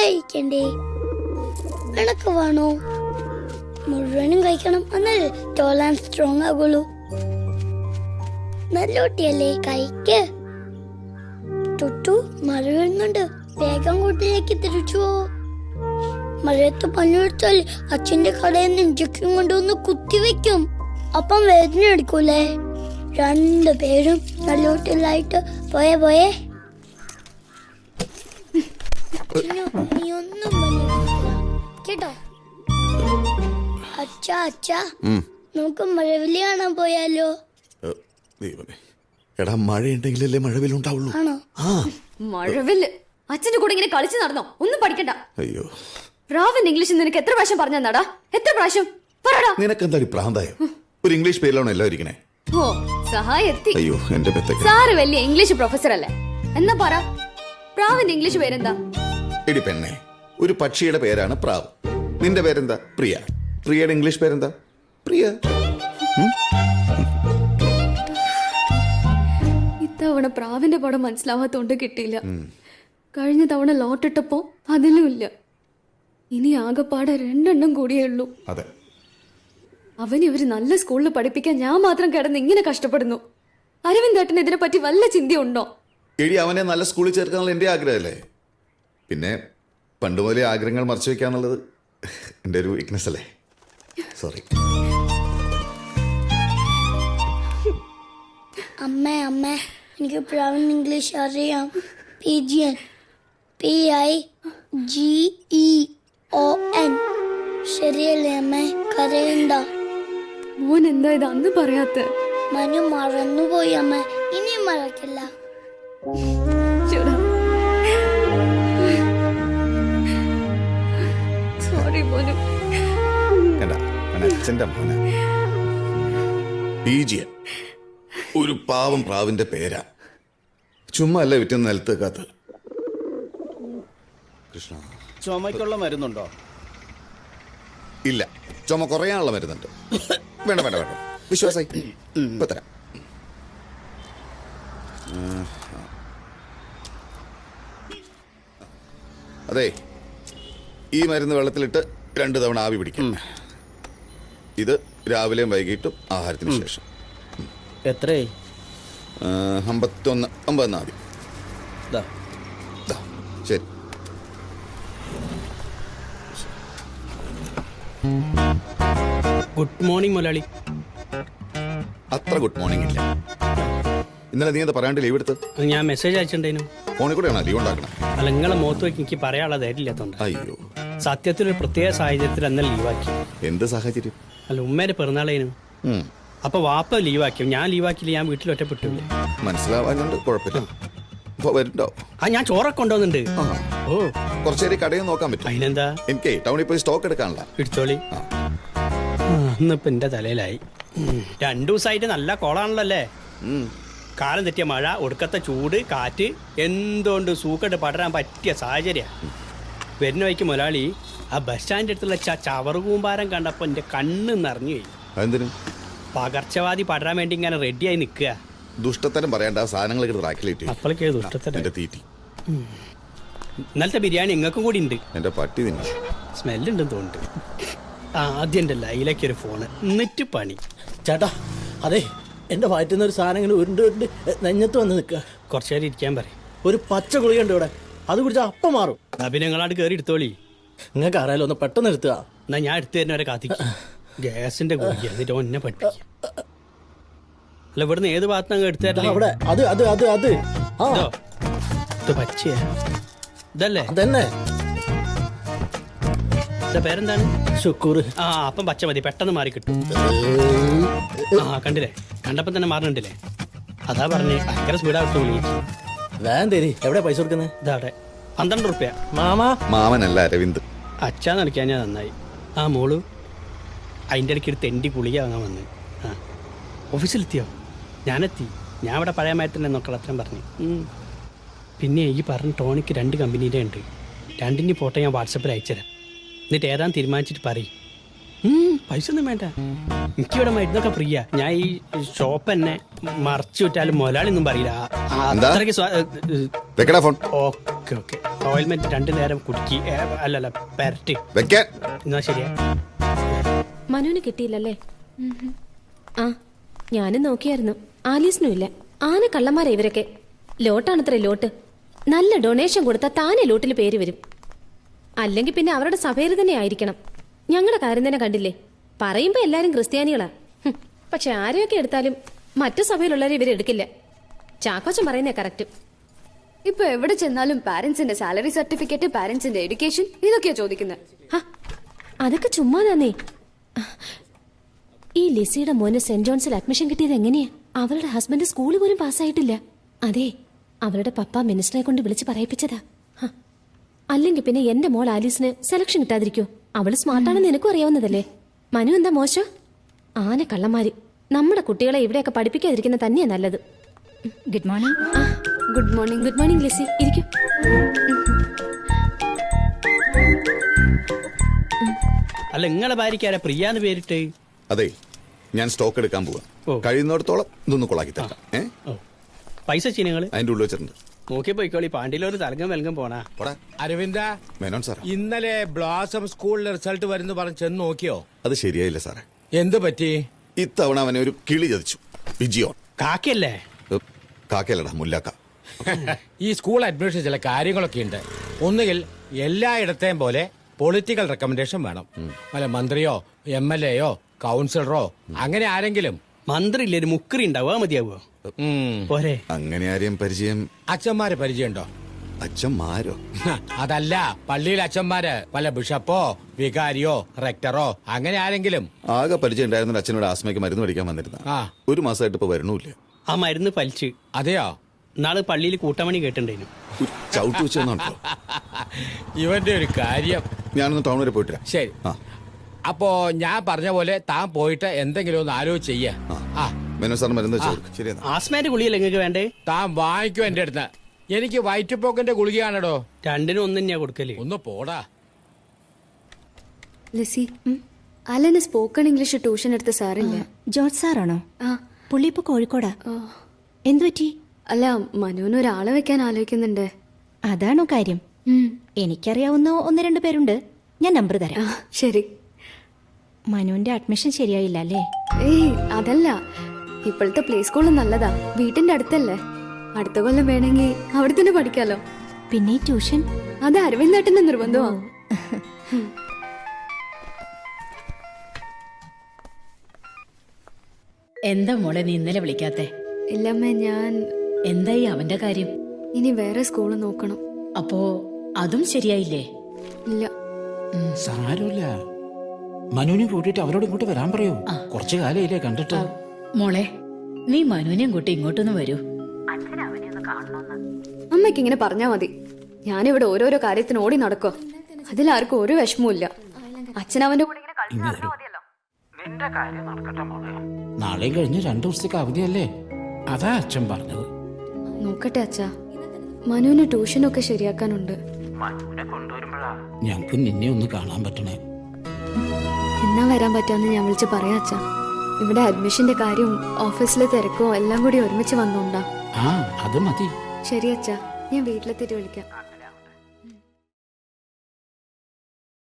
കഴിക്കണ്ടേ? എനക്ക് വേണോ? മുഴുവനും കഴിക്കണം, എന്നാലേ ടോൾ ആൻഡ് സ്ട്രോങ് ആകുള്ളൂ. നല്ല കുട്ടിയല്ലേ, കഴിക്ക്. ടുട്ടു മഴ വരുന്നുണ്ട്, വേഗം കൂട്ടിലേക്ക് തിരിച്ചു പോ. മഴയത്ത് പണിയെടുത്താൽ അച്ഛന്റെ കടയിൽ നിന്ന് ഇഞ്ചക്ഷൻ കൊണ്ടുവന്ന് കുത്തിവെക്കും. അപ്പം വേദന എടുക്കൂലേ? രണ്ടുപേരും നല്ല കുട്ടികളായിട്ട് പോയേ. നീ ഒന്നും കേട്ടോ? അച്ഛാ നമുക്ക് മഴവില് കാണാൻ പോയാലോ? എടാ മഴയുണ്ടെങ്കിലല്ലേ മഴവിലുണ്ടാവുള്ളൂ. ആണോ? മഴവില് അച്ഛന്റെ കൂടെ ഇങ്ങനെ കളിച്ചു നടന്നോ? ഒന്നും പഠിക്കണ്ട. അയ്യോ, റാവൻ ഇംഗ്ലീഷ് നിനക്ക് എത്ര പ്രാവശ്യം പറഞ്ഞു തന്നാടാ? എത്ര പ്രാവശ്യം പറടാ. നിനക്കെന്താടി പ്രാന്തായോ? ഒരു ഇംഗ്ലീഷ് പേരിലാണോ എല്ലാം ഇരിക്കണേ? ഓ സഹായം എത്തി. അയ്യോ എന്റെ പെത്തൊക്കെ. സാറ് വലിയ ഇംഗ്ലീഷ് പ്രൊഫസർ അല്ലേ? എന്നാ പറ, പ്രാവിന്റെ ഇംഗ്ലീഷ് പേരെന്താ? എടി പെണ്ണെ, ഒരു പക്ഷിയുടെ പേരാണ് പ്രാവ്. നിന്റെ പേരെന്താ? പ്രിയ. പ്രിയയുടെ ഇംഗ്ലീഷ് പേരെന്താ? പ്രിയ. ഇത്തവണ പ്രാവിന്റെ പടം മനസ്സിലാവാത്തോണ്ട് കിട്ടിയില്ല. കഴിഞ്ഞ തവണ ലോട്ടിട്ടപ്പോ അതിലും ഇല്ല. ഇനി ആകെപ്പാടെ 2 എണ്ണം കൂടിയേ ഉള്ളൂ. അതെ, അവനെ ഒരു നല്ല സ്കൂളിൽ പഠിപ്പിക്കാൻ ഞാൻ മാത്രം കിടന്ന് ഇങ്ങനെ കഷ്ടപ്പെടുന്നു. അരവിന്ദേട്ടന് ഇതിനെ പറ്റി വല്ല ചിന്തയുണ്ടോ? എടി അവനെ നല്ല സ്കൂളിൽ ചേർക്കാനുള്ള എന്റെ ആഗ്രഹമല്ലേ. പിന്നെ പണ്ട് മുതലേ ആഗ്രഹങ്ങൾ മറച്ചു വെക്കാന്നുള്ളത് എന്റെ ഒരു വീക്ക്നെസ് അല്ലേ. സോറി. അമ്മേ എനിക്ക് പ്രാവൻ ഇംഗ്ലീഷ് അറിയാം. Pigeon, PIGEON. ശരിയല്ലേ അമ്മേ? കരയണ്ട. മോൻ എന്താ ഇത് അന്ന് പറയാത്ത? മനു മറന്നുപോയി അമ്മ, ഇനിയും മറക്കില്ല. സോറി മോനു. അച്ഛന്റെ മോന PGN. ഒരു പാവം പ്രാവിന്റെ പേരാ. ചുമ്മാ അല്ല വിറ്റുന്ന നിലത്ത് കാത്ത്. കൃഷ്ണ, ചുമയ്ക്കുള്ള മരുന്നുണ്ടോ? ഇല്ല, ചുമ കുറയാനുള്ള മരുന്നുണ്ട്. വേണ്ട വിശ്വാസായി ഇപ്പൊ തരാം. അതെ, ഈ മരുന്ന് വെള്ളത്തിലിട്ട് 2 തവണ ആവി പിടിക്കും. ഇത് രാവിലെയും വൈകിട്ടും ആഹാരത്തിന് ശേഷം. എത്രയായി? 51 ആദ്യം. ശരി. ഗുഡ് മോർണിംഗ് മുതലാളി. അത്ര ഗുഡ് മോർണിംഗ് ഇല്ല. ഇന്നലെ നീ എന്താ പറയാണ്ട് ലീവ് എടുത്ത്? ഞാൻ മെസ്സേജ് അയച്ചിട്ടുണ്ടേനു. ഫോണിൽ കൂടെയാണോ ലീവ് ഉണ്ടാക്കണം? അല്ല, നിങ്ങളെ മുഖത്ത് നോക്കി എനിക്ക് പറയാനുള്ള ധൈര്യമില്ലാത്തോണ്ട്. അയ്യോ, സത്യത്തിൽ ഒരു പ്രത്യേക സാഹചര്യത്തിൽ അന്ന് ലീവാക്കി. എന്ത് സാഹചര്യം? അല്ല, ഉമ്മേരെ പിറന്നാളേനു. അപ്പൊ വാപ്പ ലീവാക്കി, ഞാൻ ലീവാക്കിയില്ല. ഞാൻ വീട്ടിൽ ഒറ്റപ്പെട്ടില്ലേ. മനസ്സിലാവാനുണ്ട്, കുഴപ്പമില്ല. ഇപ്പൊ വരുന്നുണ്ടോ? ഞാൻ ചോറൊക്കെ കൊണ്ടുവന്നുണ്ട്. ഓ, കുറച്ചേരി കടയിൽ നോക്കാൻ പറ്റും. അതിനെന്താ? എനിക്ക് ടൗണിൽ പോയി സ്റ്റോക്ക് എടുക്കാനുള്ള. എടുത്തോളി. ഇന്നിപ്പോ എന്റെ തലയിലായി. 2 ദിവസമായിട്ട് നല്ല കോളാണല്ലോ അല്ലേ? കാലം തെറ്റിയ മഴ, ഒടുക്കത്തെ ചൂട്, കാറ്റ്, എന്തുകൊണ്ട് സൂക്കട്ട് പടരാൻ പറ്റിയ സാഹചര്യ. വരുന്ന വഴിക്ക് മുതലാളി ആ ബസ് സ്റ്റാൻഡിൻ്റെ അടുത്തുള്ള ചവറ് കൂമ്പാരം കണ്ടപ്പോ എന്റെ കണ്ണ് നിറഞ്ഞു പോയി. എന്തിനു? പകർച്ചവാദി പടരാൻ വേണ്ടി ഇങ്ങനെ റെഡിയായി നിൽക്കുക. ദുഷ്ടത്തരം പറയണ്ട, സാധനങ്ങൾ അപ്പോഴേക്ക് ദുഷ്ടത്തരം. തീറ്റി. ഇന്നലത്തെ ബിരിയാണി നിങ്ങൾക്കും കൂടി ഉണ്ട്. എന്റെ പട്ടി തിന്നു. സ്മെല്ലുണ്ടെന്ന് തോന്നുന്നുണ്ട്. ആദ്യം എൻ്റെ ലൈലേക്കൊരു ഫോണ്, എന്നിട്ട് പണി. ചേട്ടാ, അതെ, എന്റെ വയറ്റുന്ന ഒരു സാധനം ഇങ്ങനെ ഉരുണ്ട് നെഞ്ഞത്ത് വന്ന് നിൽക്കുക. കുറച്ചു നേരം ഇരിക്കാൻ പറയും. ഒരു പച്ച ഗുളികയുണ്ട് ഇവിടെ, അത് കുടിച്ചാൽ അപ്പം മാറും. പിന്നെ നിങ്ങളാട് കയറി എടുത്തോളി. നിങ്ങൾക്ക് അറിയാലോ, ഒന്ന് പെട്ടെന്ന് എടുത്തുക. എന്നാ ഞാൻ എടുത്തു തരുന്നവരെ കാത്തിക്കും. ഗ്യാസിന്റെ ഗുളിക, എന്നിട്ട് ഒന്നെ പഠിപ്പിക്കും. അല്ല, ഇവിടുന്ന് ഏത് ഭാഗത്ത് എടുത്തു തരാം? അവിടെ അത് അത് അത് അത് ഇത് പച്ചയ ഇതല്ലേ? അതന്നെ. പേരെന്താണ്? ശുക്കൂർ. അപ്പം പച്ച മതി, പെട്ടെന്ന് മാറി കിട്ടും. കണ്ടില്ലേ, കണ്ടപ്പോ തന്നെ മാറുന്നുണ്ടല്ലേ? അതാ പറഞ്ഞേ, ഭയങ്കര സ്പീഡായിട്ട് വിളിക്കും. വേന്തേരി, എവിടെ പൈസ കൊടുക്കുന്നത്? ഇതാടെ 12 റുപ്യ. മാമനല്ല അരവിന്ദ്. അച്ഛാ നടിക്കാൻ ഞാൻ നന്നായി. മോളു അതിൻ്റെ ഇടയ്ക്ക് ഒരു തെണ്ടി ഗുളിക വാങ്ങാൻ വന്ന്. ഓഫീസിലെത്തിയോ? ഞാനെത്തി. ഞാൻ ഇവിടെ പഴയ മയത്തിൻ്റെ നോക്കളത്രയും പറഞ്ഞു. പിന്നെ ഈ പറഞ്ഞ ടോണിക്ക് 2 കമ്പനീൻ്റെ ഉണ്ട്. 2ൻ്റെ ഫോട്ടോ ഞാൻ വാട്സപ്പിൽ അയച്ചുതരാം. എന്നിട്ട് ഏതാന്ന് തീരുമാനിച്ചിട്ട് പറയും. പൈസ ഒന്നും വേണ്ട, എനിക്കിവിടെ മരുന്നൊക്കെ ഫ്രീയാ. ഞാൻ ഈ ഷോപ്പ് തന്നെ മറച്ചു വിട്ടാലും മുതലാളി ഒന്നും പറയില്ല. അത്രയ്ക്ക്. ഓക്കെ ഓയിൽമെന്റ് 2 നേരം കുടിക്കി അല്ലല്ല പെരട്ടി വെക്കാൻ എന്നാ ശരിയാ. മനുവിന് കിട്ടിയില്ലല്ലേ? ആ ഞാനും നോക്കിയായിരുന്നു. ആലീസിനും ഇല്ല. ആന കള്ളന്മാരാ ഇവരൊക്കെ. ലോട്ടാണത്രേ ലോട്ട്. നല്ല ഡൊണേഷൻ കൊടുത്താൽ താനെ ലോട്ടിൽ പേര് വരും. അല്ലെങ്കിൽ പിന്നെ അവരുടെ സഭയിൽ തന്നെ ആയിരിക്കണം. ഞങ്ങളുടെ കാര്യം തന്നെ കണ്ടില്ലേ, പറയുമ്പോ എല്ലാരും ക്രിസ്ത്യാനികളാ. പക്ഷെ ആരെയൊക്കെ എടുത്താലും മറ്റു സഭയിലുള്ളവരെ ഇവരെടുക്കില്ല. ചാക്കോച്ചൻ പറയുന്നേ കറക്റ്റ്. ഇപ്പൊ എവിടെ ചെന്നാലും പാരന്റ്സിന്റെ സാലറി സർട്ടിഫിക്കറ്റ്, പാരന്റ്സിന്റെ എഡ്യൂക്കേഷൻ, ഇതൊക്കെയാ ചോദിക്കുന്നത്. അതൊക്കെ ചുമ്മാ തന്നെ. ഈ ലിസിയുടെ മോന് സെന്റ് ജോൺസിൽ അഡ്മിഷൻ കിട്ടിയത് എങ്ങനെയാ? അവളുടെ ഹസ്ബൻഡ് സ്കൂളിൽ പോലും പാസ്സായിട്ടില്ല. അതെ, അവളുടെ പപ്പ മിനിസ്റ്ററെ കൊണ്ട് വിളിച്ച് പറയിപ്പിച്ചതാ. അല്ലെങ്കിൽ പിന്നെ എന്റെ മോൾ ആലീസിന് സെലക്ഷൻ കിട്ടാതിരിക്കോ? അവള് സ്മാർട്ടാണെന്ന് നിനക്കും അറിയാവുന്നതല്ലേ. മനു എന്താ മോശം? ആന കള്ളന്മാര്. നമ്മുടെ കുട്ടികളെ ഇവിടെയൊക്കെ പഠിപ്പിക്കാതിരിക്കുന്ന തന്നെയാ നല്ലത്. Good morning. Good morning. Good morning Lissy, ഇരിക്കും. അല്ല നിങ്ങളെ ഭാര്യയ്ക്കാരാ പ്രിയാന്ന് പേരിട്ട്? അതെ, ഞാൻ സ്റ്റോക്ക് എടുക്കാൻ പോവാ. കഴിയുന്നിടത്തോളം ഇതൊന്ന് കൊളാക്കി തരാം. പൈസ ചീനങ്ങള് അതിന്റെ ഉള്ളിൽ വെച്ചിട്ടുണ്ട്. നോക്കി പോയിക്കോളി. പാണ്ടിയിലൊരു തലങ്കം വെലങ്കം പോണാ. അരവിന്ദ, മേനോൻ സാർ, ഇന്നലെ ബ്ലോസം സ്കൂളിലെ റിസൾട്ട് വരുന്നു പറഞ്ഞ് ചെന്ന് നോക്കിയോ? അത് ശരിയായില്ല സാറേ. എന്ത് പറ്റി? ഇത്തവണ അവനെ ഒരു കിളി ചതിച്ചു. വിജിയോൺ. കാക്കയല്ലേ? കാക്കയല്ലടാ, മുല്ലാക്ക. ഈ സ്കൂൾ അഡ്മിഷൻ ചില കാര്യങ്ങളൊക്കെ ഉണ്ട്. ഒന്നുകിൽ എല്ലായിടത്തെയും പോലെ പൊളിറ്റിക്കൽ റെക്കമെൻഡേഷൻ വേണം. അല്ല മന്ത്രിയോ MLA യോ കൗൺസിലറോ അങ്ങനെ ആരെങ്കിലും. മന്ത്രി ഇല്ലേ, ഒരു മുക്കറി ഉണ്ടാവുക മതിയാവോ? പോരെ. അങ്ങനെ ആരെയും പരിചയം? അച്ഛന്മാരെ പരിചയമുണ്ടോ? അച്ഛന്മാരോ? അതല്ല, പള്ളിയിൽ അച്ഛന്മാര്, വല്ല ബിഷപ്പോ വികാരിയോ റെക്ടറോ അങ്ങനെ ആരെങ്കിലും. ആകെ പരിചയം ഉണ്ടായിരുന്ന അച്ഛനോട് ആസ്മയ്ക്ക് മരുന്ന് മേടിക്കാൻ വന്നിരുന്ന. 1 മാസമായിട്ട് ഇപ്പൊ വരണമില്ല. ആ മരുന്ന് പലിച്ച്. അതെയോ? നാളെ പള്ളിയിൽ കൂട്ടമണി കേട്ടിട്ടുണ്ടായിരുന്നു. ചവിട്ട് വെച്ചോ? ഇവന്റെ ഒരു കാര്യം. ഞാനൊന്ന് ടൗൺ വരെ പോയിട്ടില്ല. ശരി, അപ്പോ ഞാൻ പറഞ്ഞ പോലെ താൻ പോയിട്ട് എന്തെങ്കിലും ഒന്ന് ആലോചിച്ച് ചെയ്യ. മേനോൻ സാറിന് മരുന്ന് വെച്ചോ? ശരിയാ. ആസ്മേന്റെ ഗുളിയല്ലേ നിങ്ങൾക്ക് വേണ്ടേ? താൻ വാങ്ങിക്കോ എന്റെ അടുത്ത്. എനിക്ക് വയറ്റുപോക്കിന്റെ ഗുളികയാണോ? 2-നും 1 തന്നെയാ കൊടുക്കല്. ഒന്ന് പോടാ. ലിസി, അലന് സ്പോക്കൺ ഇംഗ്ലീഷ് ട്യൂഷൻ എടുത്ത സാറില്ല? ജോർജ് സാറാണോ? പുള്ളി ഇപ്പൊ കോഴിക്കോടാ. എന്തു പറ്റി? അല്ല, മനുവിന് ഒരാളെ വെക്കാൻ ആലോചിക്കുന്നുണ്ട്. അതാണോ കാര്യം? എനിക്കറിയാവുന്ന 1-2 പേരുണ്ട്. ഞാൻ നമ്പർ തരാം. ശരി. മനുവിന്റെ അഡ്മിഷൻ ശരിയായില്ല അല്ലേ? ഏയ് അതല്ല, ഇപ്പോഴത്തെ പ്ലേ സ്കൂൾ നല്ലതാ. വീട്ടിന്റെ അടുത്തല്ലേ. അടുത്ത കൊല്ലം വേണമെങ്കിൽ അവിടെ തന്നെ പഠിക്കാലോ. പിന്നെ ഈ ട്യൂഷൻ അത് അരവിന്ദേട്ടന്റെ നിർബന്ധമാ. എന്താ മോളെ നീ ഇന്നലെ വിളിക്കാത്തെ? ഇല്ലമ്മേ, ഞാൻ എന്തായി അവന്റെ കാര്യം? ഇനി വേറെ സ്കൂള് നോക്കണം. അപ്പോ അതും ശരിയായില്ലേ? ഇല്ല. സാരമില്ല, മനുവിനെ കൂട്ടിയിട്ട് അവരോട് ഇങ്ങോട്ട് വരാൻ പറയൂ. കുറച്ചു കാലയില്ലേ കണ്ടിട്ട്. മോളെ, നീ മനുവിനെയും കൂട്ടി ഇങ്ങോട്ടൊന്ന് വരൂ. അമ്മയ്ക്ക് ഇങ്ങനെ പറഞ്ഞാ മതി. ഞാനിവിടെ ഓരോരോ കാര്യത്തിന് ഓടി നടക്കോ. അതിലാർക്കും ഒരു വിഷമവും ഇല്ല. അച്ഛനവന്റെ കൂടെ ഇങ്ങനെ കളിച്ച് നടന്നാ മതിയല്ലോ. നാളെയും കഴിഞ്ഞ് 2 ദിവസത്തേക്ക് അവധിയല്ലേ? അതാ അച്ഛൻ പറഞ്ഞത്. നോക്കട്ടെ അച്ഛാ, മനുവിന് ട്യൂഷനൊക്കെ ശരിയാക്കാനുണ്ട്. ഞങ്ങക്ക് നിന്നെ ഒന്ന് കാണാൻ പറ്റണേ. എന്നാ വരാൻ പറ്റാന്ന് ഞാൻ വിളിച്ച് പറയാ അച്ഛാ. ഇവിടെ അഡ്മിഷന്റെ കാര്യം ഓഫീസിലെ തിരക്കോ എല്ലാം കൂടി ഒരുമിച്ച് വന്നോണ്ടാ. അത് മതി. ശരി അച്ഛാ, ഞാൻ വീട്ടിലെത്തിയിട്ട് വിളിക്കാം.